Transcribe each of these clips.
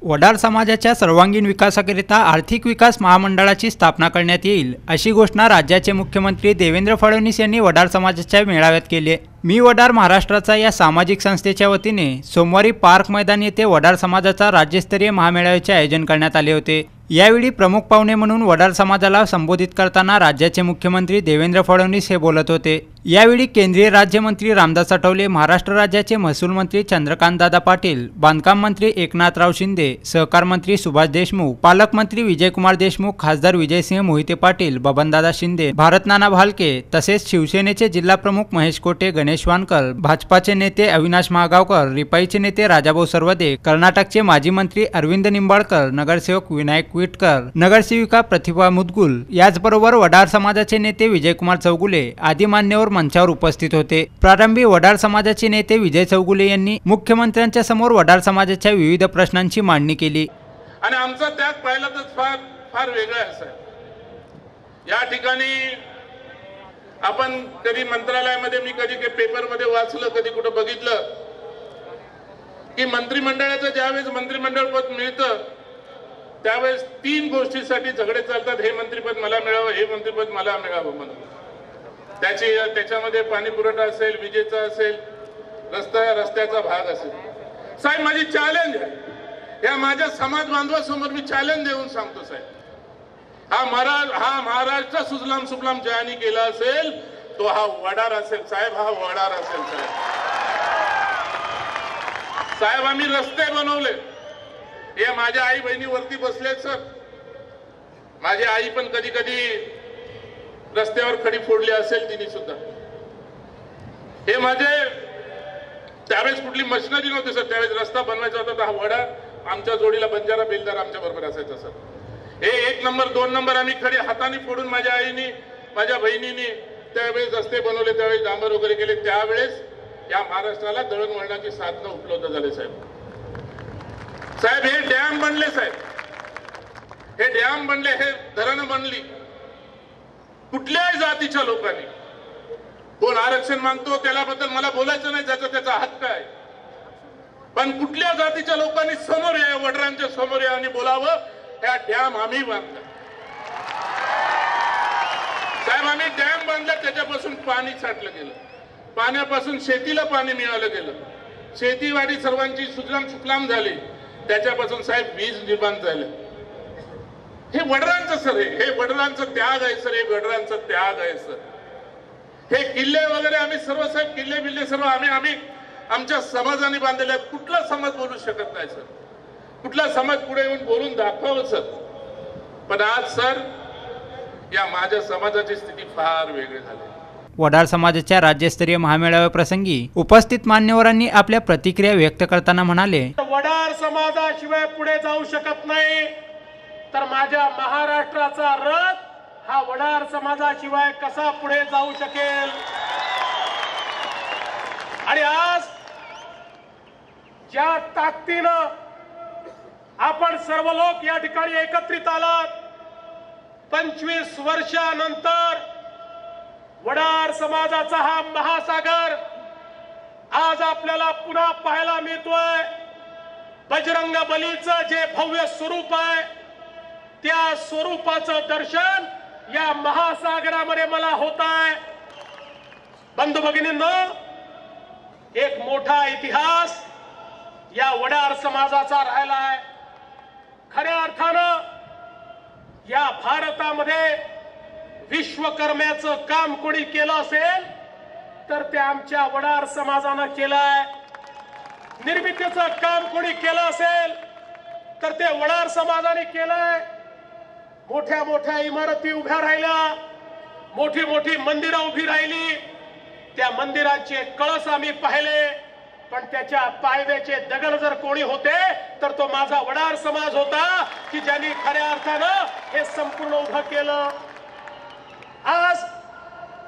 वडार समाजाच्या सर्वांगीण विकासाकरिता आर्थिक विकास महामंडळाची स्थापना करण्यात येईल, अशी घोषणा राज्याचे मुख्यमंत्री देवेंद्र फडणवीस यांनी वडार समाजाच्या मेळाव्यात केली आहे। मी वडार महाराष्ट्राचा या सामाजिक संस्थेच्या वतीने सोमवारी पार्क मैदान येथे वडार समाजाचा राज्यस्तरीय महामेळाव्याचे आयोजन करण्यात आले होते। यावेळी प्रमुख पाहुणे म्हणून वडार समाजाला संबोधित करताना राज्याचे मुख्यमंत्री देवेंद्र फडणवीस हे बोलत होते। यावेळी केंद्रीय राज्यमंत्री रामदास आठवले, महाराष्ट्र राज्याचे महसूल मंत्री चंद्रकांतदादा पाटील, बांधकाम मंत्री एकनाथराव शिंदे, सहकार मंत्री सुभाष देशमुख, पालकमंत्री विजयकुमार देशमुख, खासदार विजयसिंह मोहिते पाटील, बबनदादा शिंदे, भारतनाना भालके तसेच शिवसेनेचे जिल्हा प्रमुख महेश कोटे, गणेश वानकर, भाजपाचे नेते अविनाश महागावकर, रिपाईचे नेते राजाभाऊ सर्वदे, कर्नाटकचे माजी मंत्री अरविंद निंबाळकर, नगरसेवक विनायक विटकर, नगरसेविका प्रतिभा मुदगुल, याचबरोबर वडार समाजाचे नेते विजयकुमार चौगुले आदी मान्यवर मंचावर उपस्थित होते। प्रारंभी वडार समाजाचे नेते विजय चौगुले यांनी मुख्यमंत्र्यांच्या समोर वडार समाजाच्या विविध प्रश्नांची मांडणी केली। आणि आमचा त्याग पाहिला तर फार वेगळा आहे। या ठिकाणी आपण कधी मंत्रालयामध्ये, मी कधी पेपरमध्ये वाचलं, कधी कुठे बघितलं की मंत्रिमंडळाचं ज्यावेळेस मंत्रिमंडळ पद मिळतं त्यावेळेस 3 गोष्टींसाठी झगडे चालतात। हे मंत्रिपद मला मिळावं, हे मंत्रिपद मला मिळावं म्हणून। त्याच्यामध्ये पाणी पुरवठा असेल, विजेचा असेल, रस्त्याचा भाग असेल। साहेब, माझी चॅलेंज आहे, या माझ्या समाज बांधवासमोर मी चॅलेंज देऊन सांगतो साहेब, हा महाराष्ट्र सुजलाम सुफलाम ज्यांनी केला असेल तो हा वडार असेल साहेब, हा वडार असेल साहेब। आम्ही रस्ते बनवले, हे माझ्या आई बहिणी वरती बसले सर। माझी आई पण कधी कधी रस्त्यावर खडी फोडली असेल तिने सुद्धा। हे माझे त्यावेळेस कुठली मशिनरी नव्हती सर, त्यावेळेस रस्ता बनवायचा होता तर हा वडा आमच्या जोडीला बंजारा बेलदार आमच्या बरोबर असायचा सर। हे 1 नंबर 2 नंबर आम्ही खडी हाताने फोडून माझ्या आईनी माझ्या बहिणीने त्यावेळेस रस्ते बनवले, त्यावेळेस डांबर वगैरे केले। त्यावेळेस या महाराष्ट्राला दळणवळणाची साधनं उपलब्ध झाले साहेब। साहेब, हे डॅम बनले साहेब, हे डॅम बनले, हे धरणं बनली। कुठल्याही जातीच्या लोकांनी, कोण आरक्षण मागतो त्याबद्दल मला बोलायचं नाही, ज्याचा त्याचा हक्क आहे, पण कुठल्या जातीच्या लोकांनी समोर या, वडरांच्या समोर या आणि बोलावं, या डॅम आम्ही बांधला साहेब। आम्ही डॅम बांधला, त्याच्यापासून पाणी साठलं गेलं, पाण्यापासून शेतीला पाणी मिळालं गेलं, शेतीवाडी सर्वांची सुजलाम सुफलाम झाली, त्याच्यापासून साहेब वीज निर्माण झालं। हे वडरांचं सर, हे वडरांचं त्याग आहे सर, हे वडरांचं त्याग आहे सर। हे किल्ले वगैरे आम्ही सर्व साहेब, किल्ले बिल्ले सर्व आम्ही आमच्या समाजाने बांधलेले आहेत। कुठला समाज बोलू शकत नाही सर, कुठला समाज पुढे येऊन बोलून दाखवावं सर, पण आज सर या माझ्या समाजाची स्थिती फार वेगळी झाली। वडार समाजाच्या राज्यस्तरीय महामेळाव्याप्रसंगी उपस्थित मान्यवरांनी आपल्या प्रतिक्रिया व्यक्त करताना म्हणाले, वडार समाजाशिवाय पुढे जाऊ शकत नाही, तर माझ्या महाराष्ट्राचा रथ हा वडार समाजाशिवाय कसा पुढे जाऊ शकेल। आणि आज ज्या ताकदीनं आपण सर्व लोक या ठिकाणी एकत्रित आलात, 25 वर्षानंतर वडार समाजाचा हा महासागर आज आपल्याला पुन्हा पाहायला मिळतोय। बजरंग बलीचं जे भव्य स्वरूप आहे, त्या स्वरूपाचं दर्शन या महासागरामध्ये मला होत आहे। बंधू भगिनींनो, एक मोठा इतिहास या वडार समाजाचा राहिला आहे। खऱ्या अर्थानं या भारतामध्ये विश्वकर्म्याचं काम कोणी केलं असेल तर ते आमच्या वडार समाजानं केलंय। निर्मितीचं काम कोणी केलं असेल तर ते वडार समाजाने केलंय। मोठ्या मोठ्या इमारती उभ्या राहिल्या, मोठी मोठी मंदिरं उभी राहिली, त्या मंदिरांचे कळस आम्ही पाहिले, पण त्याच्या पायथ्याचे दगड जर कोणी होते तर तो माझा वडार समाज होता की ज्यांनी खऱ्या अर्थानं हे संपूर्ण उभं केलं। आज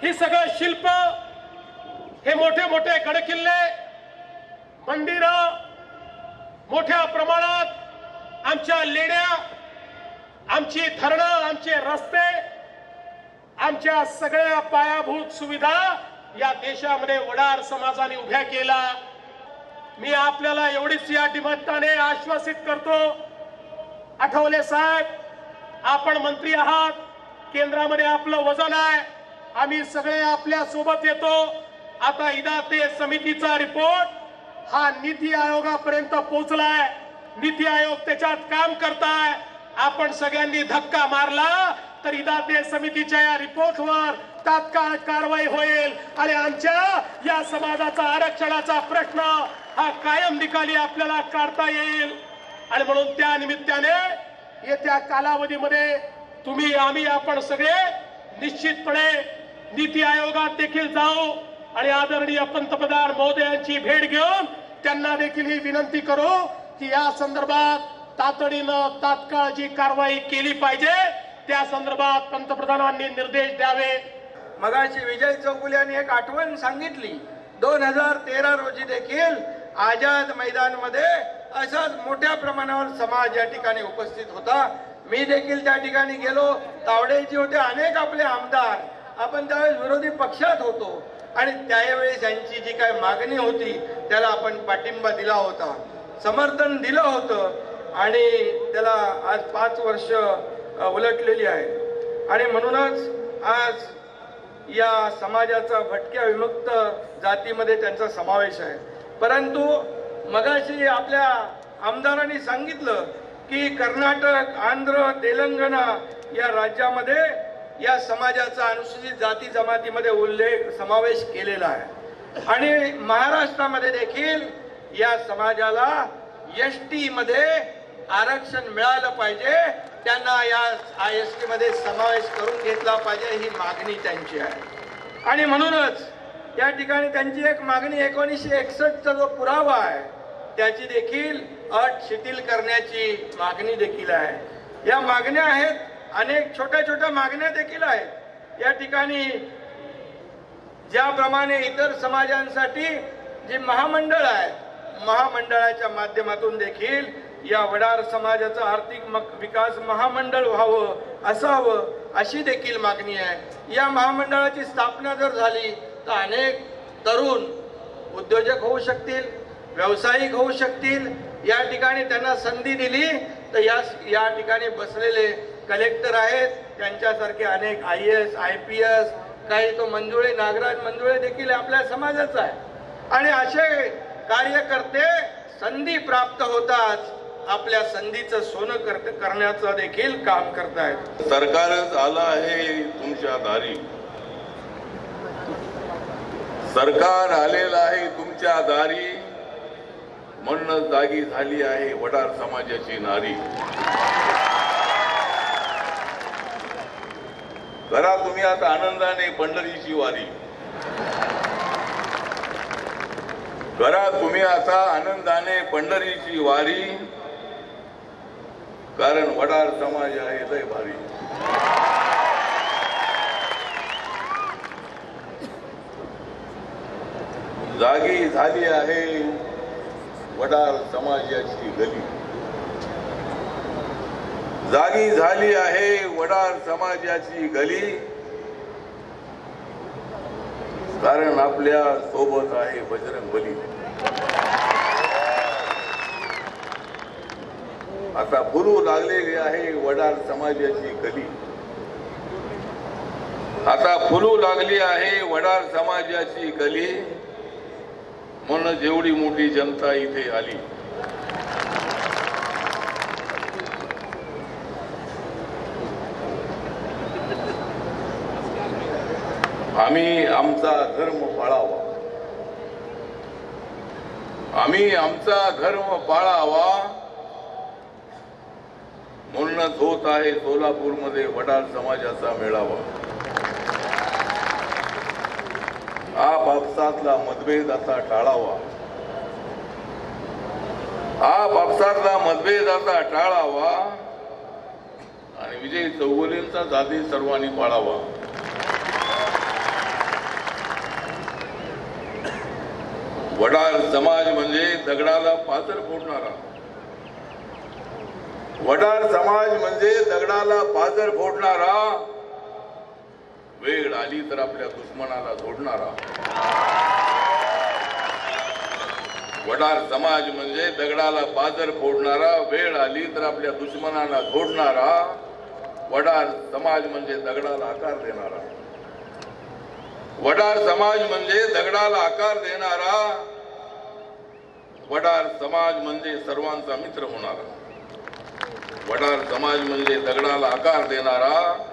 ही सगळं शिल्प, हे मोठे मोठे गडकिल्ले, मंदिरं, मोठ्या प्रमाणात आमच्या लेण्या, आमची धरणं, आमचे रस्ते, आमच्या सगळ्या पायाभूत सुविधा या देशामध्ये वडार समाजाने उभ्या केला। मी आपल्याला एवढीच या निमित्ताने आश्वासित करतो आठवले साहेब, आपण मंत्री आहात, केंद्रामध्ये आपलं वजन आहे, आम्ही सगळे आपल्या सोबत येतो. आता इदाते समितीचा रिपोर्ट हा नीती आयोगापर्यंत पोहोचलाय. नीती आयोग त्याच्यात काम करताय. आपण सगळ्यांनी धक्का मारला तर इदाते समितीच्या या रिपोर्टवर तात्काळ कारवाई होईल आणि आमच्या या समाजाचा आरक्षणाचा प्रश्न हा कायम निकाली आपल्याला काढता येईल. आणि म्हणून त्या निमित्ताने येत्या कालावधीमध्ये तुम्ही, आम्ही, आपण सगळे निश्चितपणे नीती आयोगात देखील जाऊ आणि आदरणीय पंतप्रधान महोदयांची भेट घेऊन त्यांना देखील ही विनंती करू की या संदर्भात तातडीनं तात्काळ जी कारवाई केली पाहिजे त्या संदर्भात पंतप्रधानांनी निर्देश द्यावे. मगाशी विजय चौगुले यांनी एक आठवण सांगितली. 2013 रोजी देखील आझाद मैदानमध्ये असाच मोठ्या प्रमाणावर समाज या ठिकाणी उपस्थित होता. मी देखील त्या ठिकाणी गेलो. तावडेजी होते, अनेक आपले आमदार. आपण त्यावेळेस विरोधी पक्षात होतो आणि त्यावेळेस यांची जी काय मागणी होती त्याला आपण पाठिंबा दिला होता, समर्थन दिलं होतं आणि त्याला आज 5 वर्ष उलटलेली आहे. आणि म्हणूनच आज या समाजाचा भटक्या विमुक्त जातीमध्ये त्यांचा समावेश आहे. परंतु मगाशी आपल्या आमदारांनी सांगितलं की कर्नाटक, आंध्र, तेलंगणा या राज्यामध्ये या समाजाचा अनुसूचित जाती जमातीमध्ये समावेश केलेला आहे आणि महाराष्ट्रामध्ये देखील या समाजाला एसटी मध्ये आरक्षण मिळालं पाहिजे. त्यांना या एसटी मध्ये समावेश करून घेतला पाहिजे, ही मागणी त्यांची आहे. आणि म्हणूनच या ठिकाणी त्यांची एक मागणी 1961चा जो पुरावा आहे त्याची देखील अट शिथिल करण्याची मागणी देखील आहे. या मागण्या आहेत, अनेक छोट्या छोट्या मागण्या देखील आहेत. या ठिकाणी ज्याप्रमाणे इतर समाजांसाठी जी महामंडळ आहेत, महामंडळाच्या माध्यमातून देखील या वडार समाजाचा आर्थिक विकास महामंडळ व्हावं, असावं, अशी देखील मागणी आहे. या महामंडळाची स्थापना जर झाली तर अनेक तरुण उद्योजक होऊ शकतील, व्यावसायिक होऊ शकतील. या ठिकाणी त्यांना संधी दिली तर या ठिकाणी बसलेले कलेक्टर आहेत, त्यांच्यासारखे अनेक IAS, IPS, काही तो मंजुळे, नागराज मंजुळे देखील आपल्या समाजाचा आहे. आणि असे कार्यकर्ते संधी प्राप्त होताच आपल्या संधीचं सोनं करण्याचं देखील काम करतायत. सरकारच आलं आहे तुमच्या दारी, सरकार आलेलं आहे तुमच्या दारी, म्हणून जागी झाली आहे वडार समाजाची नारी. करा तुम्ही आता आनंदाने पंढरीची वारी, करा तुम्ही आता आनंदाने पंढरीची वारी, कारण वडार समाज आहे लय भारी. जागी झाली आहे वडार समाजाची गली, जागी झाली आहे वडार समाजाची गली, कारण आपल्या सोबत आहे बजरंगबली. आता फुलू लागलेली आहे वडार समाजाची गली, आता फुलू लागली आहे वडार समाजाची गली, म्हणून जेवढी मोठी जनता इथे आली. आम्ही आमचा धर्म पाळावा, आम्ही आमचा धर्म पाळावा, म्हणूनच होत आहे सोलापूरमध्ये वडार समाजाचा मेळावा. आपापसातला मतभेद आता टाळावा, आपापसातला मतभेद आता टाळावा आणि विजय चौगुलेंचा जाती सर्वांनी पाळावा. वडार समाज म्हणजे दगडाला पाझर फोडणारा, वडार समाज म्हणजे दगडाला पाझर फोडणारा, वेळ आली तर आपल्या दुश्मनाला जोडणारा. वडार समाज म्हणजे दगडाला पाजर फोडणारा, वेळ आली तर आपल्या दुश्मनाला झोडणारा. वडार समाज म्हणजे दगडाला आकार देणारा. वडार समाज म्हणजे दगडाला आकार देणारा. वडार समाज म्हणजे सर्वांचा मित्र होणारा. वडार समाज म्हणजे दगडाला आकार देणारा.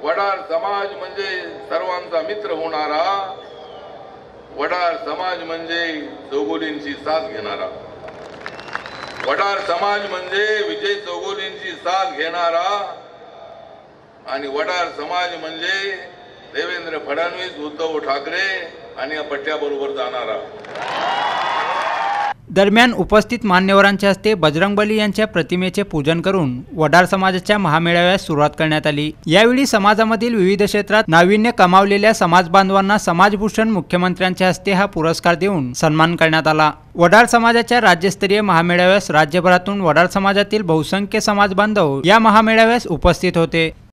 वडार समाज म्हणजे सर्वांचा मित्र होणारा. वडार समाज म्हणजे चौगुलींची साथ घेणारा. वडार समाज म्हणजे विजय चौगुलींची साथ घेणारा. आणि वडार समाज म्हणजे देवेंद्र फडणवीस, उद्धव ठाकरे आणि या पट्ट्याबरोबर जाणारा. दरम्यान उपस्थित मान्यवरांच्या हस्ते बजरंगबली यांच्या प्रतिमेचे पूजन करून वडार समाजाच्या महामेळाव्यास सुरुवात करण्यात आली. यावेळी समाजामधील विविध क्षेत्रात नाविन्य कमावलेल्या समाज बांधवांना समाजभूषण मुख्यमंत्र्यांच्या हस्ते हा पुरस्कार देऊन सन्मान करण्यात आला. वडार समाजाच्या राज्यस्तरीय महामेळाव्यास राज्यभरातून वडार समाजातील बहुसंख्य समाज बांधव या महामेळाव्यास उपस्थित होते.